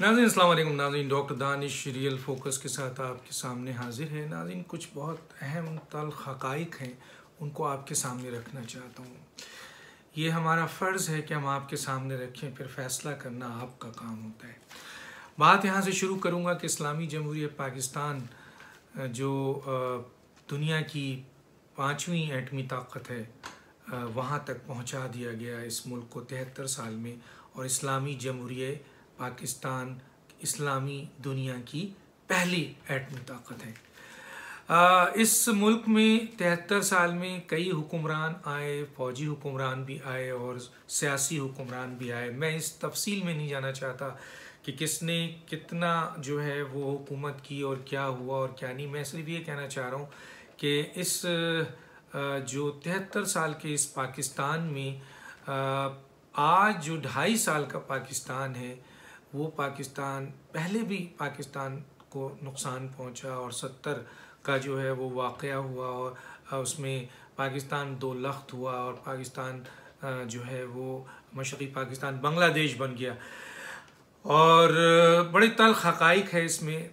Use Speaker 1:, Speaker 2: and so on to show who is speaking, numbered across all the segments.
Speaker 1: नाज़रीन अस्सलाम वालेकुम। नाज़रीन डॉक्टर दानिश रियल फोकस के साथ आपके सामने हाजिर है। नाज़रीन कुछ बहुत अहम तल्ख़ हक़ाइक़ हैं, उनको आपके सामने रखना चाहता हूँ। ये हमारा फ़र्ज़ है कि हम आपके सामने रखें, फिर फ़ैसला करना आपका काम होता है। बात यहाँ से शुरू करूँगा कि इस्लामी जमहूरियत पाकिस्तान जो दुनिया की 5वीं एटमी ताकत है, वहाँ तक पहुँचा दिया गया इस मुल्क को 73 साल में। और इस्लामी जमहूरियत पाकिस्तान इस्लामी दुनिया की पहली एटमी ताकत है। इस मुल्क में 73 साल में कई हुक्मरान आए, फ़ौजी हुक्मरान भी आए और सियासी हुक्मरान भी आए। मैं इस तफसील में नहीं जाना चाहता कि किसने कितना जो है वो हुकूमत की और क्या हुआ और क्या नहीं। मैं सिर्फ ये कहना चाह रहा हूँ कि इस जो 73 साल के इस पाकिस्तान में आज जो 2.5 साल का पाकिस्तान है, वो पाकिस्तान पहले भी पाकिस्तान को नुकसान पहुंचा और 70 का जो है वो वाक़या हुआ और उसमें पाकिस्तान 2 लख्त हुआ और पाकिस्तान जो है वो मशरक़ी पाकिस्तान बांग्लादेश बन गया। और बड़े तल्ख़ हक़ाइक़ है इसमें,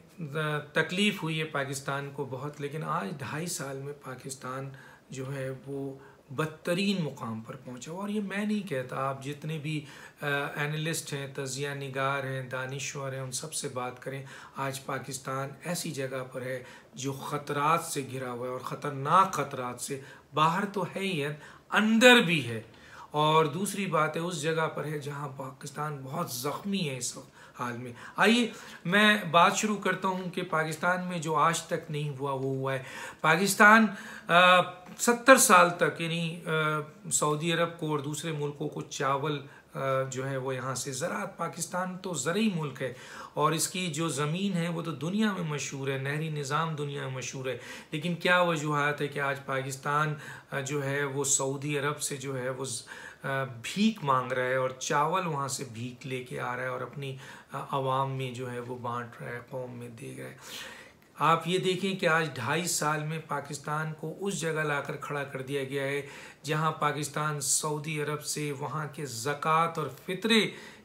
Speaker 1: तकलीफ़ हुई है पाकिस्तान को बहुत। लेकिन आज 2.5 साल में पाकिस्तान जो है वो बदतरीन मुकाम पर पहुंचा। और ये मैं नहीं कहता, आप जितने भी एनालिस्ट हैं, तज़िया निगार हैं, दानिश्वर हैं, उन सब से बात करें, आज पाकिस्तान ऐसी जगह पर है जो ख़तरात से घिरा हुआ है और ख़तरनाक ख़तरात से। बाहर तो है ही है, अंदर भी है। और दूसरी बात है, उस जगह पर है जहां पाकिस्तान बहुत ज़ख्मी है इस हाल में। आइए मैं बात शुरू करता हूं कि पाकिस्तान में जो आज तक नहीं हुआ वो हुआ है। पाकिस्तान 70 साल तक यानी सऊदी अरब को और दूसरे मुल्कों को चावल जो है वो यहाँ से ज़राअत, पाकिस्तान तो ज़रूरी मुल्क है और इसकी जो ज़मीन है वो तो दुनिया में मशहूर है, नहरी निज़ाम दुनिया में मशहूर है। लेकिन क्या वजूहात है कि आज पाकिस्तान जो है वो सऊदी अरब से जो है वो भीख मांग रहा है और चावल वहाँ से भीख लेके आ रहा है और अपनी आवाम में जो है वो बांट रहा है, कौम में दे रहा है। आप ये देखें कि आज 2.5 साल में पाकिस्तान को उस जगह लाकर खड़ा कर दिया गया है जहां पाकिस्तान सऊदी अरब से वहां के ज़कात और फ़ितरे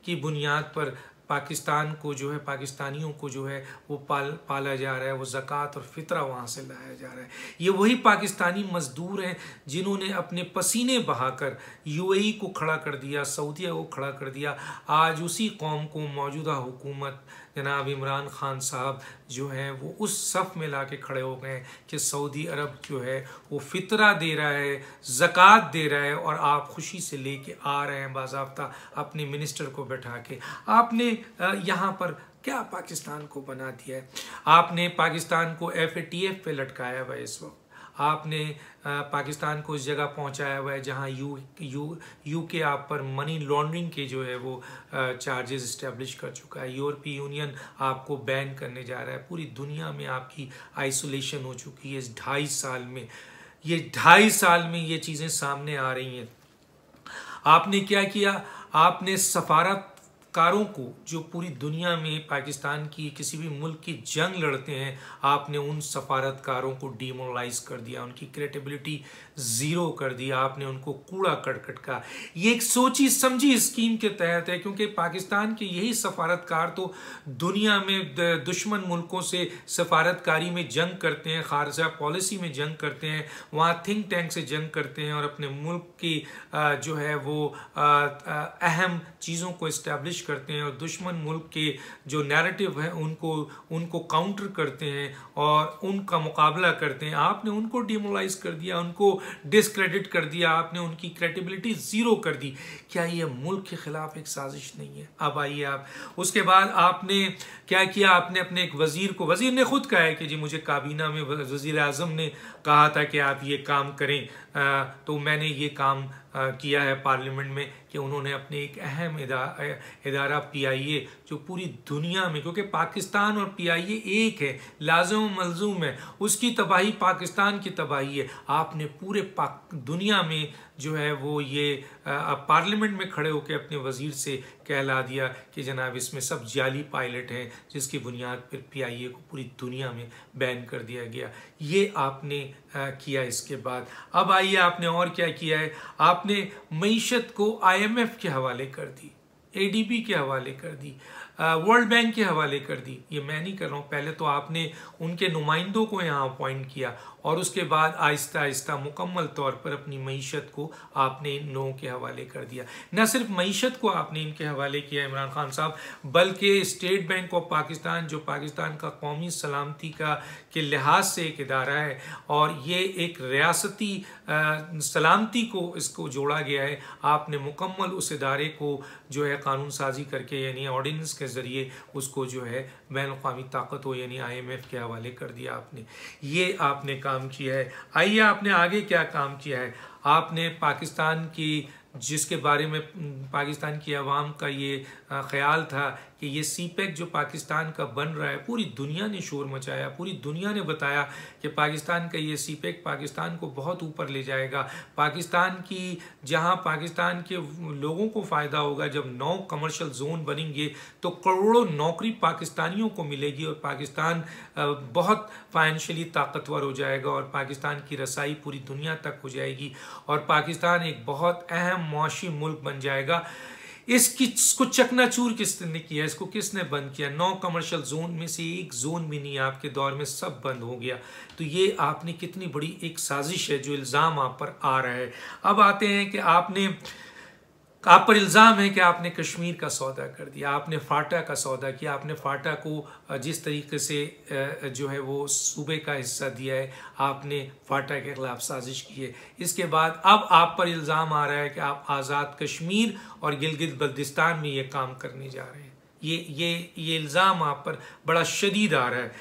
Speaker 1: की बुनियाद पर पाकिस्तान को जो है, पाकिस्तानियों को जो है वो पाला जा रहा है, वो ज़कात और फ़ितरा वहाँ से लाया जा रहा है। ये वही पाकिस्तानी मज़दूर हैं जिन्होंने अपने पसीने बहाकर यूएई को खड़ा कर दिया, सऊदीया को खड़ा कर दिया। आज उसी कौम को मौजूदा हुकूमत जनाब इमरान खान साहब जो हैं वो उस सफ़ में ला के खड़े हो गए कि सऊदी अरब जो है वो फ़ितरा दे रहा है, ज़कात दे रहा है और आप खुशी से लेके आ रहे हैं बाज़ाब्ता अपने मिनिस्टर को बैठा के। आपने यहाँ पर क्या पाकिस्तान को बना दिया है? आपने पाकिस्तान को FATF पे लटकाया हुआ है इस वक्त। आपने पाकिस्तान को उस जगह पहुंचाया हुआ है जहां यूके आप पर मनी लॉन्ड्रिंग के जो है वो चार्जेस इस्टेब्लिश कर चुका है। यूरोपीय यूनियन आपको बैन करने जा रहा है। पूरी दुनिया में आपकी आइसोलेशन हो चुकी है इस 2.5 साल में। ये 2.5 साल में ये चीज़ें सामने आ रही हैं। आपने क्या किया? आपने सफारतकारों को जो पूरी दुनिया में पाकिस्तान की किसी भी मुल्क की जंग लड़ते हैं, आपने उन सफारतकारों को डिमोरलाइज कर दिया, उनकी क्रेडिबिलिटी ज़ीरो कर दिया, आपने उनको कूड़ा करकट का। ये एक सोची समझी स्कीम के तहत है क्योंकि पाकिस्तान के यही सफारतकार तो दुनिया में दुश्मन मुल्कों से सफारतकारी में जंग करते हैं, खारजा पॉलिसी में जंग करते हैं, वहाँ थिंक टैंक से जंग करते हैं और अपने मुल्क की जो है वो अहम चीज़ों को इस्टेब्लिश करते हैं और दुश्मन मुल्क के जो नैरेटिव है उनको काउंटर करते हैं और उनका मुकाबला करते हैं। आपने उनको डिमोरलाइज कर दिया, उनको डिसक्रेडिट कर दिया, आपने उनकी क्रेडिबिलिटी ज़ीरो कर दी। क्या ये मुल्क के ख़िलाफ़ एक साजिश नहीं है? अब आइए आप उसके बाद आपने क्या किया? आपने अपने एक वज़ीर ने खुद कहा है कि जी मुझे काबीना में वज़ीर आज़म ने कहा था कि आप ये काम करें, तो मैंने ये काम किया है पार्लियामेंट में कि उन्होंने अपने एक अहम इदारा PIA जो पूरी दुनिया में, क्योंकि पाकिस्तान और PIA एक है, लाज़िम मलज़ूम है, उसकी तबाही पाकिस्तान की तबाही है। आपने पूरे दुनिया में जो है वो ये पार्लियामेंट में खड़े होकर अपने वज़ीर से कहला दिया कि जनाब इसमें सब जाली पायलट हैं जिसकी बुनियाद पर PIA को पूरी दुनिया में बैन कर दिया गया। ये आपने किया। इसके बाद अब आइए आपने और क्या किया है? आपने मईशत को IMF के हवाले कर दी, ADB के हवाले कर दी। वर्ल्ड बैंक के हवाले कर दी। ये मैं नहीं कर रहा हूँ, पहले तो आपने उनके नुमाइंदों को यहाँ अपॉइंट किया और उसके बाद आहिस्ता आहिस्ता मुकम्मल तौर पर अपनी मईशत को आपने इन लोगों के हवाले कर दिया। न सिर्फ मईशत को आपने इनके हवाले किया इमरान खान साहब, बल्कि स्टेट बैंक ऑफ पाकिस्तान जो पाकिस्तान का कौमी सलामती के लिहाज से एक इदारा है और ये एक रियासती सलामती को इसको जोड़ा गया है, आपने मुकम्मल उस इदारे को जो है कानून साजी करके यानी ऑर्डिनेंस के ज़रिए उसको जो है बैनुल-अक़वामी ताकत हो यानी IMF के हवाले कर दिया आपने। ये आपने काम किया है। आइए आपने आगे क्या काम किया है। आपने पाकिस्तान की जिसके बारे में पाकिस्तान की आवाम का ये ख्याल था कि ये CPEC जो पाकिस्तान का बन रहा है, पूरी दुनिया ने शोर मचाया, पूरी दुनिया ने बताया कि पाकिस्तान का ये CPEC पाकिस्तान को बहुत ऊपर ले जाएगा। पाकिस्तान की जहां पाकिस्तान के लोगों को फ़ायदा होगा, जब 9 कमर्शियल जोन बनेंगे तो करोड़ों नौकरी पाकिस्तानियों को मिलेगी और पाकिस्तान बहुत फाइनेंशियली ताकतवर हो जाएगा और पाकिस्तान की रसाई पूरी दुनिया तक हो जाएगी और पाकिस्तान एक बहुत अहम मुआशी मुल्क बन जाएगा। इसको चकनाचूर किसने किया, इसको किसने बंद किया? 9 कमर्शियल जोन में से एक जोन भी नहीं आपके दौर में, सब बंद हो गया। तो ये आपने कितनी बड़ी एक साजिश है जो इल्ज़ाम आप पर आ रहा है। अब आते हैं कि आप पर इल्ज़ाम है कि आपने कश्मीर का सौदा कर दिया, आपने फाटा का सौदा किया, आपने फाटा को जिस तरीके से जो है वो सूबे का हिस्सा दिया है, आपने फाटा के खिलाफ साजिश की है। इसके बाद अब आप पर इल्ज़ाम आ रहा है कि आप आज़ाद कश्मीर और गिलगित बल्तिस्तान में ये काम करने जा रहे हैं। ये इल्ज़ाम आप पर बड़ा शदीद आ रहा है।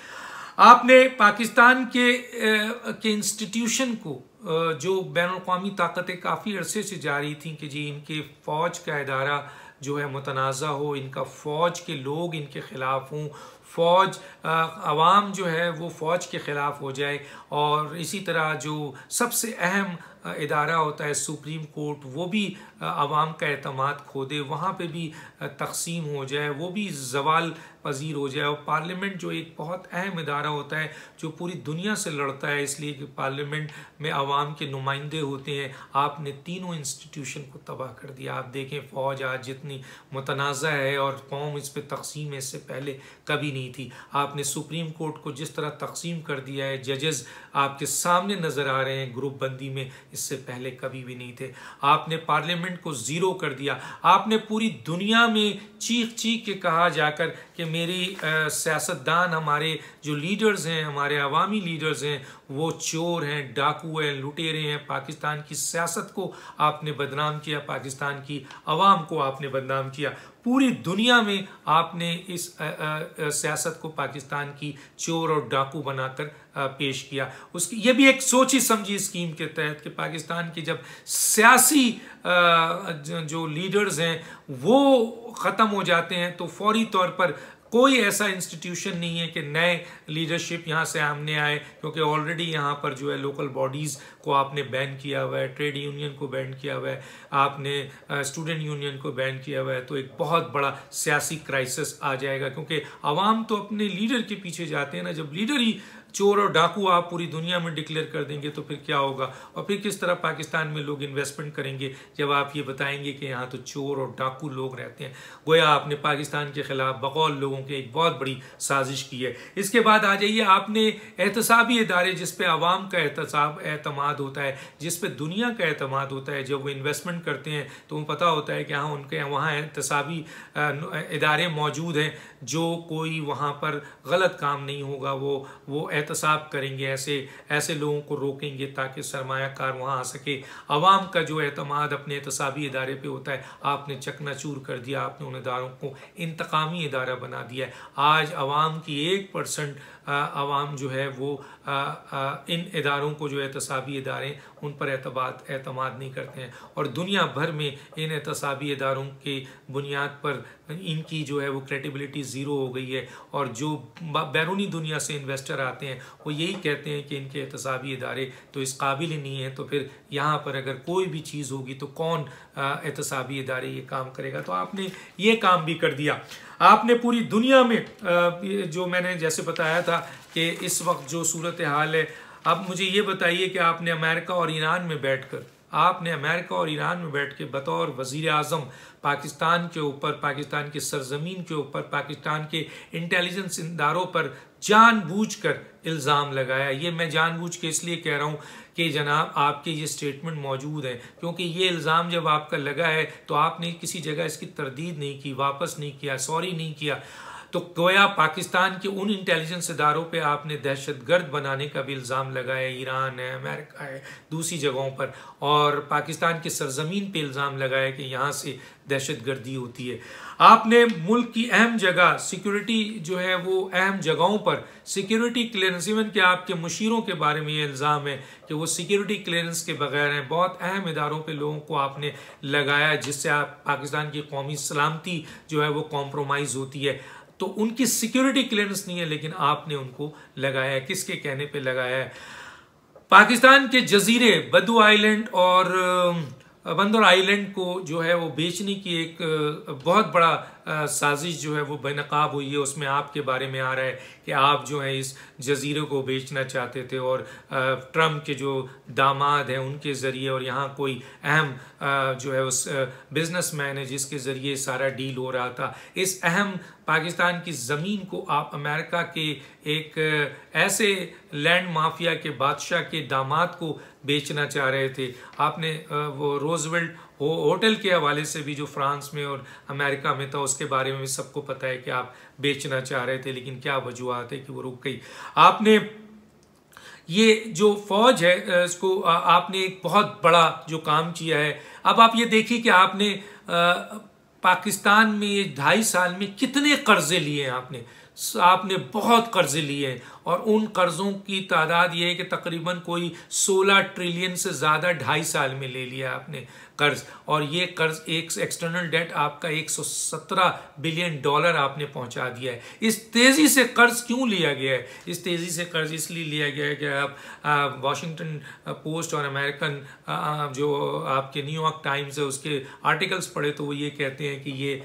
Speaker 1: आपने पाकिस्तान के इंस्टीट्यूशन को जो बैनुल-अक़वामी ताकतें काफ़ी अरसे से जा रही थी कि जी इनके फ़ौज का इदारा जो है मुतनाज़ा हो, इनका फ़ौज के लोग इनके ख़िलाफ़ हों, फ़ौज अवाम जो है वो फ़ौज के ख़िलाफ़ हो जाए और इसी तरह जो सबसे अहम इदारा होता है सुप्रीम कोर्ट, वो भी अवाम का एतमाद खो दे, वहाँ पे भी तक़सीम हो जाए, वो भी ज़वाल पजीर हो जाए। और पार्लियामेंट जो एक बहुत अहम इदारा होता है जो पूरी दुनिया से लड़ता है इसलिए कि पार्लियामेंट में अवाम के नुमाइंदे होते हैं, आपने तीनों इंस्टीट्यूशन को तबाह कर दिया। आप देखें फ़ौज आज जितनी मुतनाज़ा है और कौम इस पर तक़सीम इससे पहले कभी नहीं थी। आपने सुप्रीम कोर्ट को जिस तरह तक़सीम कर दिया है, जजेस आपके सामने नज़र आ रहे हैं ग्रुप बंदी में, इससे पहले कभी भी नहीं थे। आपने पार्लियामेंट को ज़ीरो कर दिया। आपने पूरी दुनिया में चीख चीख के कहा जाकर कि मेरी सियासतदान, हमारे जो लीडर्स हैं, हमारे अवामी लीडर्स हैं, वो चोर हैं, डाकू हैं, लुटेरे हैं। पाकिस्तान की सियासत को आपने बदनाम किया, पाकिस्तान की अवाम को आपने बदनाम किया। पूरी दुनिया में आपने इस सियासत को पाकिस्तान की चोर और डाकू बनाकर पेश किया। उसकी ये भी एक सोची समझी स्कीम के तहत कि पाकिस्तान के जब सियासी जो लीडर्स हैं वो ख़त्म हो जाते हैं तो फौरी तौर पर कोई ऐसा इंस्टीट्यूशन नहीं है कि नए लीडरशिप यहाँ से सामने आए, क्योंकि ऑलरेडी यहाँ पर जो है लोकल बॉडीज़ को आपने बैन किया हुआ है, ट्रेड यूनियन को बैन किया हुआ है, आपने स्टूडेंट यूनियन को बैन किया हुआ है। तो एक बहुत बड़ा सियासी क्राइसिस आ जाएगा, क्योंकि आवाम तो अपने लीडर के पीछे जाते हैं ना। जब लीडर ही चोर और डाकू आप पूरी दुनिया में डिक्लेयर कर देंगे तो फिर क्या होगा, और फिर किस तरह पाकिस्तान में लोग इन्वेस्टमेंट करेंगे जब आप ये बताएंगे कि यहाँ तो चोर और डाकू लोग रहते हैं। गोया आपने पाकिस्तान के खिलाफ बगौल लोगों की एक बहुत बड़ी साजिश की है। इसके बाद आ जाइए, आपने एहतसाबी इदारे जिस पे आवाम का एतमाद होता है, जिस पे दुनिया का एतमाद होता है, जब वो इन्वेस्टमेंट करते हैं तो उन्हें पता होता है कि हाँ उनके वहाँ एहतसाबी इदारे मौजूद हैं, जो कोई वहाँ पर गलत काम नहीं होगा वो एहतसाब करेंगे, ऐसे लोगों को रोकेंगे ताकि सरमायाकार वहाँ आ सके। अवाम का जो एतमाद अपने एहतसाबी इदारे पे होता है आपने चकनाचूर कर दिया। आपने उन इदारों को इंतकामी इदारा बना दिया है। आज अवाम की 1% अवाम जो है वो इन इदारों को जो एहतसाबी इदारे उन पर एतमाद नहीं करते हैं, और दुनिया भर में इन एहतसाबी इदारों के बुनियाद पर इनकी जो है वो क्रेडिबिलिटी ज़ीरो हो गई है। और जो बैरूनी दुनिया से इन्वेस्टर आते हैं वो यही कहते हैं कि इनके एहतसाबी इदारे तो इस काबिल ही नहीं है, तो फिर यहाँ पर अगर कोई भी चीज़ होगी तो कौन एहतसाबी इदारे ये काम करेगा। तो आपने ये काम भी कर दिया। आपने पूरी दुनिया में जो मैंने जैसे बताया था कि इस वक्त जो सूरत हाल है, अब मुझे ये बताइए कि आपने अमेरिका और ईरान में बैठकर आपने अमेरिका और ईरान में बैठ के बतौर वज़ीर आज़म पाकिस्तान के ऊपर, पाकिस्तान की सरजमीन के ऊपर, पाकिस्तान के इंटेलिजेंस इदारों पर जानबूझकर इल्ज़ाम लगाया। ये मैं जानबूझ के इसलिए कह रहा हूँ कि जनाब आपके ये स्टेटमेंट मौजूद है, क्योंकि ये इल्ज़ाम जब आपका लगा है तो आपने किसी जगह इसकी तरदीद नहीं की, वापस नहीं किया, सॉरी नहीं किया, तो गोया पाकिस्तान के उन इंटेलिजेंस इदारों पे आपने दहशतगर्द बनाने का भी इल्ज़ाम लगाया। ईरान है, अमेरिका है, दूसरी जगहों पर, और पाकिस्तान की सरजमीन पे इल्ज़ाम लगाया कि यहाँ से दहशतगर्दी होती है। आपने मुल्क की अहम जगह सिक्योरिटी जो है वो अहम जगहों पर सिक्योरिटी क्लियरेंस, इवन कि आपके मुशीरों के बारे में ये इल्ज़ाम है कि वो सिक्योरिटी क्लियरेंस के बगैर हैं। बहुत अहम इदारों पे लोगों को आपने लगाया जिससे आप पाकिस्तान की कौमी सलामती जो है वो कॉम्प्रोमाइज़ होती है। तो उनकी सिक्योरिटी क्लियरेंस नहीं है, लेकिन आपने उनको लगाया है। किसके कहने पे लगाया है? पाकिस्तान के जजीरे बदू आइलैंड और बंदर आइलैंड को जो है वो बेचने की एक बहुत बड़ा साजिश जो है वो बेनकाब हुई है। उसमें आपके बारे में आ रहा है कि आप जो है इस जजीरे को बेचना चाहते थे, और ट्रम्प के जो दामाद हैं उनके ज़रिए, और यहाँ कोई अहम जो है उस बिजनेसमैन है जिसके ज़रिए सारा डील हो रहा था। इस अहम पाकिस्तान की ज़मीन को आप अमेरिका के एक ऐसे लैंड माफिया के बादशाह के दामाद को बेचना चाह रहे थे। आपने वो रोजवेल्ट होटल के हवाले से भी जो फ्रांस में और अमेरिका में था उसके बारे में भी सबको पता है कि आप बेचना चाह रहे थे, लेकिन क्या वजूहत है कि वो रुक गई। आपने ये जो फौज है इसको आपने एक बहुत बड़ा जो काम किया है। अब आप ये देखिए कि आपने पाकिस्तान में ये 2.5 साल में कितने कर्जे लिए हैं। आपने बहुत कर्जे लिए हैं, और उन कर्जों की तादाद ये है कि तकरीबन कोई 16 ट्रिलियन से ज़्यादा 2.5 साल में ले लिया आपने कर्ज। और ये कर्ज एक एक्सटर्नल डेट आपका 117 बिलियन डॉलर आपने पहुंचा दिया है। इस तेज़ी से कर्ज क्यों लिया गया है? इस तेज़ी से कर्ज इसलिए लिया गया है कि आप वॉशिंगटन पोस्ट और अमेरिकन जो आपके न्यूयॉर्क टाइम्स है उसके आर्टिकल्स पढ़े तो वो ये कहते हैं कि ये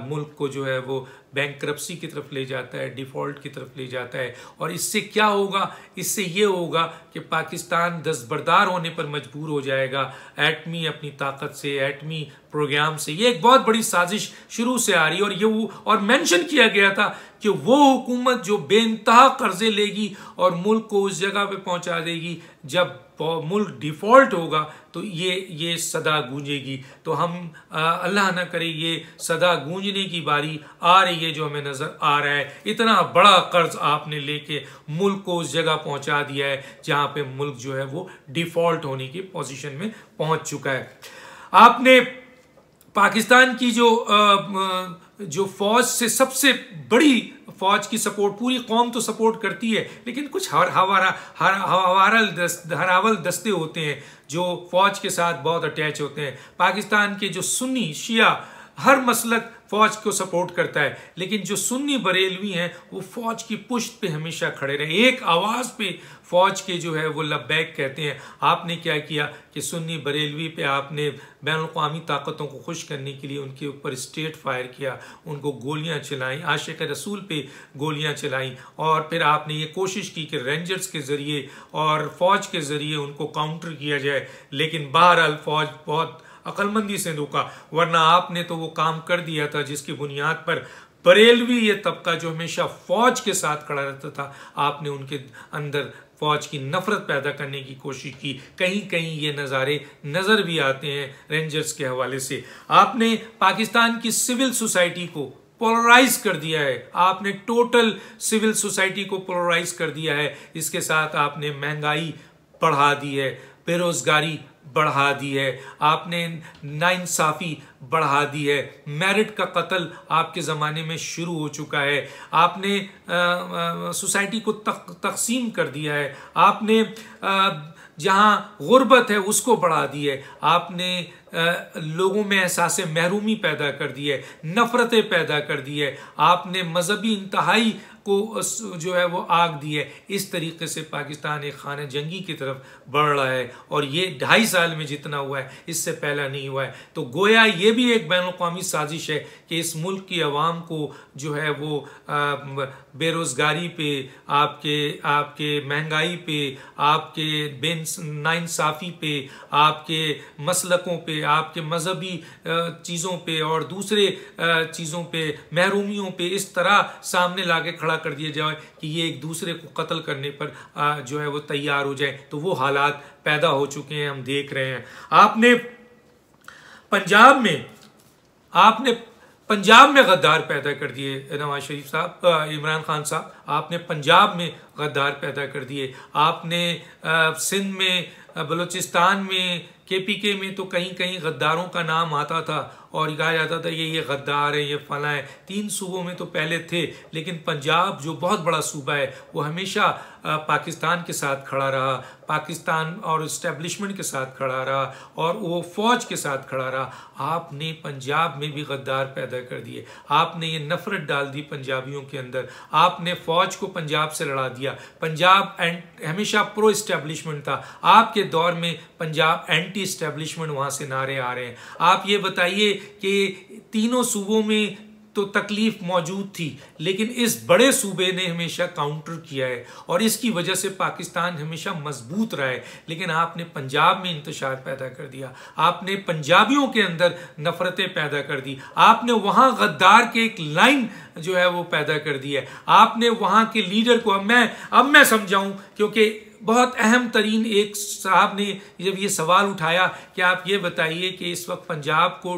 Speaker 1: मुल्क को जो है वो बैंकरप्सी की तरफ ले जाता है, डिफ़ॉल्ट की तरफ ले जाता है। और इससे क्या होगा? इससे ये होगा कि पाकिस्तान दस्तबरदार होने पर मजबूर हो जाएगा एटमी अपनी ताकत से, एटमी प्रोग्राम से। ये एक बहुत बड़ी साजिश शुरू से आ रही है, और ये वो और मेंशन किया गया था कि वो हुकूमत जो बेइंतहा कर्जे लेगी और मुल्क को उस जगह पे पहुंचा देगी जब मुल्क डिफ़ॉल्ट होगा तो ये सदा गूंजेगी। तो हम अल्लाह ना करे ये सदा गूंजने की बारी आ रही है जो हमें नज़र आ रहा है। इतना बड़ा कर्ज आपने लेके मुल्क को उस जगह पहुंचा दिया है जहां पे मुल्क जो है वो डिफ़ॉल्ट होने की पोजीशन में पहुंच चुका है। आपने पाकिस्तान की जो फौज से सबसे बड़ी फौज की सपोर्ट, पूरी कौम तो सपोर्ट करती है, लेकिन कुछ हरावल दस्ते होते हैं जो फौज के साथ बहुत अटैच होते हैं। पाकिस्तान के जो सुन्नी शिया हर मसलक फौज को सपोर्ट करता है, लेकिन जो सुन्नी बरेलवी हैं वो फौज की पुश्त पे हमेशा खड़े रहे, एक आवाज़ पे फौज के जो है वो लब्बैक कहते हैं। आपने क्या किया कि सुन्नी बरेलवी पे आपने बैनुल-अक़वामी ताकतों को खुश करने के लिए उनके ऊपर स्टेट फायर किया, उनको गोलियां चलाई, आशिक रसूल पे गोलियां चलाई, और फिर आपने ये कोशिश की कि रेंजर्स के ज़रिए और फौज के ज़रिए उनको काउंटर किया जाए, लेकिन बहरहाल फौज बहुत अक्लमंदी से रुका, वरना आपने तो वो काम कर दिया था जिसकी बुनियाद पर बरेलवी ये तबका जो हमेशा फौज के साथ खड़ा रहता था, आपने उनके अंदर फौज की नफरत पैदा करने की कोशिश की। कहीं कहीं ये नज़ारे नज़र भी आते हैं रेंजर्स के हवाले से। आपने पाकिस्तान की सिविल सोसाइटी को पोलराइज कर दिया है, आपने टोटल सिविल सोसाइटी को पोलराइज कर दिया है। इसके साथ आपने महंगाई बढ़ा दी है, बेरोजगारी बढ़ा दी है, आपने नाइंसाफ़ी बढ़ा दी है, मेरिट का कत्ल आपके ज़माने में शुरू हो चुका है, आपने सोसाइटी को तकसीम कर दिया है, आपने जहाँ गुर्बत है उसको बढ़ा दी है, आपने लोगों में एहसास महरूमी पैदा कर दी है, नफ़रतें पैदा कर दी है, आपने मजहबी इंतहाई को जो है वो आग दी है। इस तरीके से पाकिस्तान एक खाना जंगी की तरफ बढ़ रहा है और ये 2.5 साल में जितना हुआ है इससे पहला नहीं हुआ है। तो गोया ये भी एक बैनुल-अक़वामी साजिश है कि इस मुल्क की आवाम को जो है वो बेरोज़गारी पे, आपके महंगाई पे, आपके नाइंसाफ़ी पे, आपके मसलकों पे, आपके मजहबी चीज़ों पे और दूसरे चीज़ों पे, महरूमियों पे इस तरह सामने लाके खड़ा कर दिया जाए कि ये एक दूसरे को कत्ल करने पर जो है वो तैयार हो जाए। तो वो हालात पैदा हो चुके हैं, हम देख रहे हैं। आपने पंजाब में गद्दार पैदा कर दिए नवाज शरीफ साहब, इमरान खान साहब, आपने पंजाब में गद्दार पैदा कर दिए। आपने सिंध में, बलूचिस्तान में, KPK में तो कहीं कहीं गद्दारों का नाम आता था और कहा जाता था ये गद्दार है, ये फला है। 3 सूबों में तो पहले थे, लेकिन पंजाब जो बहुत बड़ा सूबा है वो हमेशा पाकिस्तान के साथ खड़ा रहा, पाकिस्तान और इस्टेब्लिशमेंट के साथ खड़ा रहा और वो फौज के साथ खड़ा रहा। आपने पंजाब में भी गद्दार पैदा कर दिए, आपने ये नफरत डाल दी पंजाबियों के अंदर, आपने फौज को पंजाब से लड़ा दिया। पंजाब हमेशा प्रो इस्टेब्लिशमेंट था, आपके दौर में पंजाब एंटी इस्टेब्लिशमेंट वहाँ से नारे आ रहे हैं। आप ये बताइए कि तीनों सूबों में तो तकलीफ मौजूद थी, लेकिन इस बड़े सूबे ने हमेशा काउंटर किया है और इसकी वजह से पाकिस्तान हमेशा मजबूत रहा है। लेकिन आपने पंजाब में इंतशार पैदा कर दिया, आपने पंजाबियों के अंदर नफरतें पैदा कर दी, आपने वहाँ गद्दार के एक लाइन जो है वो पैदा कर दी है। आपने वहाँ के लीडर को, अब मैं समझाऊं, क्योंकि बहुत अहम तरीन एक साहब ने जब ये सवाल उठाया कि आप ये बताइए कि इस वक्त पंजाब को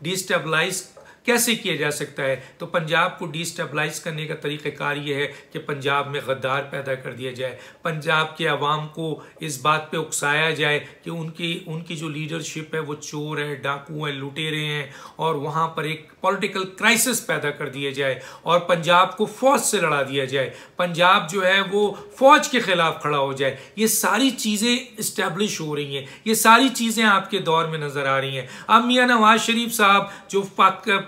Speaker 1: डिस्टेबलाइज कैसे किया जा सकता है, तो पंजाब को डिस्टेबलाइज करने का तरीक़ाकार ये है कि पंजाब में गद्दार पैदा कर दिया जाए, पंजाब के अवाम को इस बात पे उकसाया जाए कि उनकी जो लीडरशिप है वो चोर है, डाकू है, लुटेरे हैं और वहाँ पर एक पॉलिटिकल क्राइसिस पैदा कर दिया जाए और पंजाब को फौज से लड़ा दिया जाए, पंजाब जो है वो फौज के खिलाफ खड़ा हो जाए। ये सारी चीज़ें इस्टेब्लिश हो रही हैं, ये सारी चीज़ें आपके दौर में नज़र आ रही हैं। अब मियां नवाज शरीफ साहब जो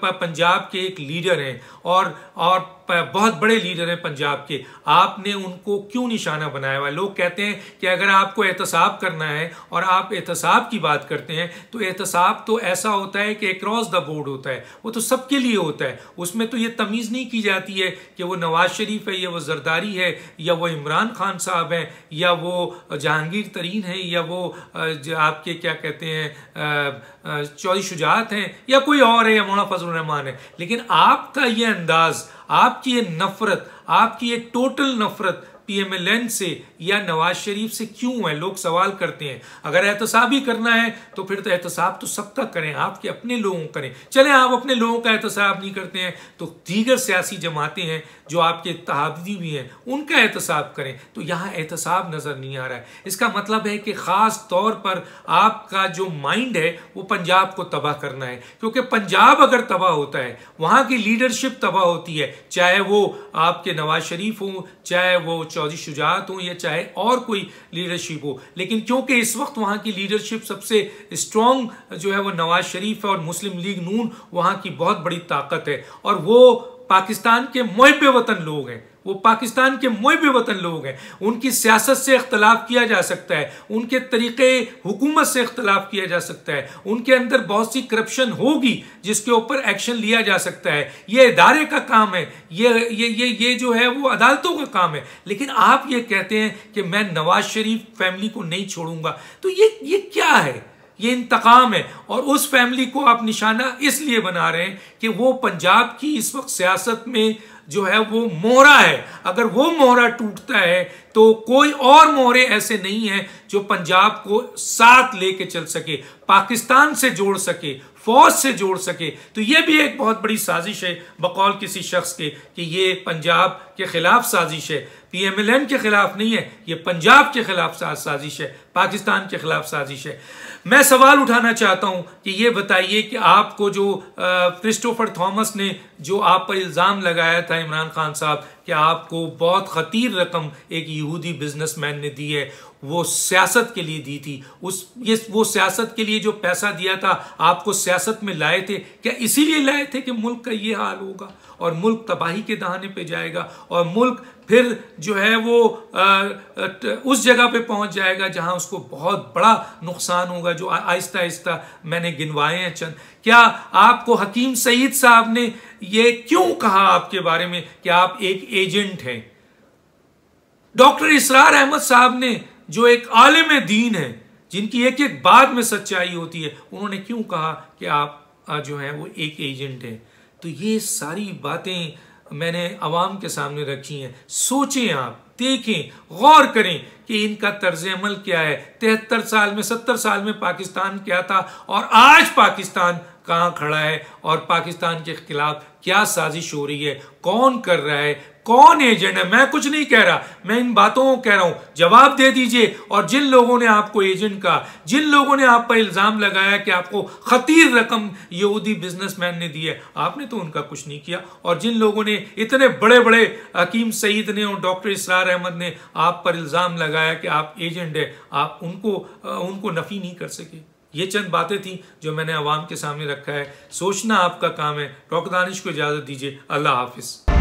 Speaker 1: पंजाब के एक लीडर हैं और बहुत बड़े लीडर हैं पंजाब के, आपने उनको क्यों निशाना बनाया हुआ है? लोग कहते हैं कि अगर आपको एहतसाब करना है और आप एहतसाब की बात करते हैं तो एहतसाब तो ऐसा होता है कि अक्रॉस द बोर्ड होता है, वो तो सबके लिए होता है। उसमें तो ये तमीज़ नहीं की जाती है कि वो नवाज शरीफ है या वो जरदारी है या वो इमरान खान साहब हैं या वो जहांगीर तरीन है या वो आपके क्या कहते हैं चौधरी शुजात हैं या कोई और है या मौलाना फजलुर रहमान है। लेकिन आपका ये अंदाज, आपकी ये नफरत, आपकी ये टोटल नफरत PMLN से या नवाज शरीफ से क्यों है? लोग सवाल करते हैं। अगर एहतसाब ही करना है तो फिर तो एहतसाब तो सबका करें, आपके अपने लोगों करें। चले आप अपने लोगों का एहतसाब नहीं करते हैं तो दीगर सियासी जमातें हैं जो आपके इत्तेहादी भी हैं उनका एहतसाब करें। तो यहाँ एहतसाब नज़र नहीं आ रहा है। इसका मतलब है कि ख़ास तौर पर आपका जो माइंड है वो पंजाब को तबाह करना है, क्योंकि पंजाब अगर तबाह होता है, वहाँ की लीडरशिप तबाह होती है, चाहे वो आपके नवाज शरीफ हो, चाहे वो चौधरी शुजात हो या चाहे और कोई लीडरशिप हो। लेकिन क्योंकि इस वक्त वहाँ की लीडरशिप सबसे स्ट्रॉन्ग जो है वो नवाज शरीफ है और मुस्लिम लीग नून वहाँ की बहुत बड़ी ताकत है और वो पाकिस्तान के मुहिब वतन लोग हैं, वो पाकिस्तान के मुहिब वतन लोग हैं। उनकी सियासत से इख्तलाफ किया जा सकता है, उनके तरीक़े हुकूमत से इख्तलाफ किया जा सकता है, उनके अंदर बहुत सी करप्शन होगी जिसके ऊपर एक्शन लिया जा सकता है। ये इदारे का काम है, ये जो है वो अदालतों का काम है। लेकिन आप ये कहते हैं कि मैं नवाज शरीफ फैमिली को नहीं छोड़ूंगा, तो ये क्या है? ये इंतकाम है। और उस फैमिली को आप निशाना इसलिए बना रहे हैं कि वो पंजाब की इस वक्त सियासत में जो है वो मोहरा है। अगर वो मोहरा टूटता है तो कोई और मोहरे ऐसे नहीं हैं जो पंजाब को साथ लेके चल सके, पाकिस्तान से जोड़ सके, फौज से जोड़ सके। तो ये भी एक बहुत बड़ी साजिश है बकौल किसी शख्स के कि ये पंजाब के खिलाफ साजिश है, PMLN के खिलाफ नहीं है, ये पंजाब के खिलाफ साजिश है, पाकिस्तान के खिलाफ साजिश है। मैं सवाल उठाना चाहता हूं कि ये बताइए कि आपको जो क्रिस्टोफर थॉमस ने जो आप पर इल्ज़ाम लगाया था इमरान खान साहब कि आपको बहुत खतीर रकम एक यहूदी बिजनेसमैन ने दी है, वो सियासत के लिए दी थी। वो सियासत के लिए जो पैसा दिया था आपको सियासत में लाए थे, क्या इसीलिए लाए थे कि मुल्क का ये हाल होगा और मुल्क तबाही के दहाने पे जाएगा और मुल्क फिर जो है वो उस जगह पे पहुंच जाएगा जहां उसको बहुत बड़ा नुकसान होगा, जो आहिस्ता आहिस्ता मैंने गिनवाए हैं चंद। क्या आपको हकीम सईद साहब ने ये क्यों कहा आपके बारे में कि आप एक एजेंट हैं? डॉक्टर इसरार अहमद साहब ने, जो एक आलिम दीन है, जिनकी एक एक बात में सच्चाई होती है, उन्होंने क्यों कहा कि आप जो है वो एक एजेंट हैं? तो ये सारी बातें मैंने अवाम के सामने रखी हैं। सोचें, आप देखें, गौर करें कि इनका तर्ज अमल क्या है। 73 साल में, 70 साल में पाकिस्तान क्या था और आज पाकिस्तान कहाँ खड़ा है और पाकिस्तान के खिलाफ क्या साजिश हो रही है, कौन कर रहा है, कौन एजेंट है। मैं कुछ नहीं कह रहा, मैं इन बातों को कह रहा हूं, जवाब दे दीजिए। और जिन लोगों ने आपको एजेंट कहा, जिन लोगों ने आप पर इल्जाम लगाया कि आपको खतीर रकम यहूदी बिजनेसमैन ने दी है, आपने तो उनका कुछ नहीं किया। और जिन लोगों ने, इतने बड़े बड़े हकीम सईद ने और डॉक्टर इसरार अहमद ने आप पर इल्जाम लगाया कि आप एजेंट है, आप उनको नफी नहीं कर सके। ये चंद बातें थी जो मैंने अवाम के सामने रखा है। सोचना आपका काम है। डॉक्टर दानिश को इजाजत दीजिए। अल्लाह हाफिज।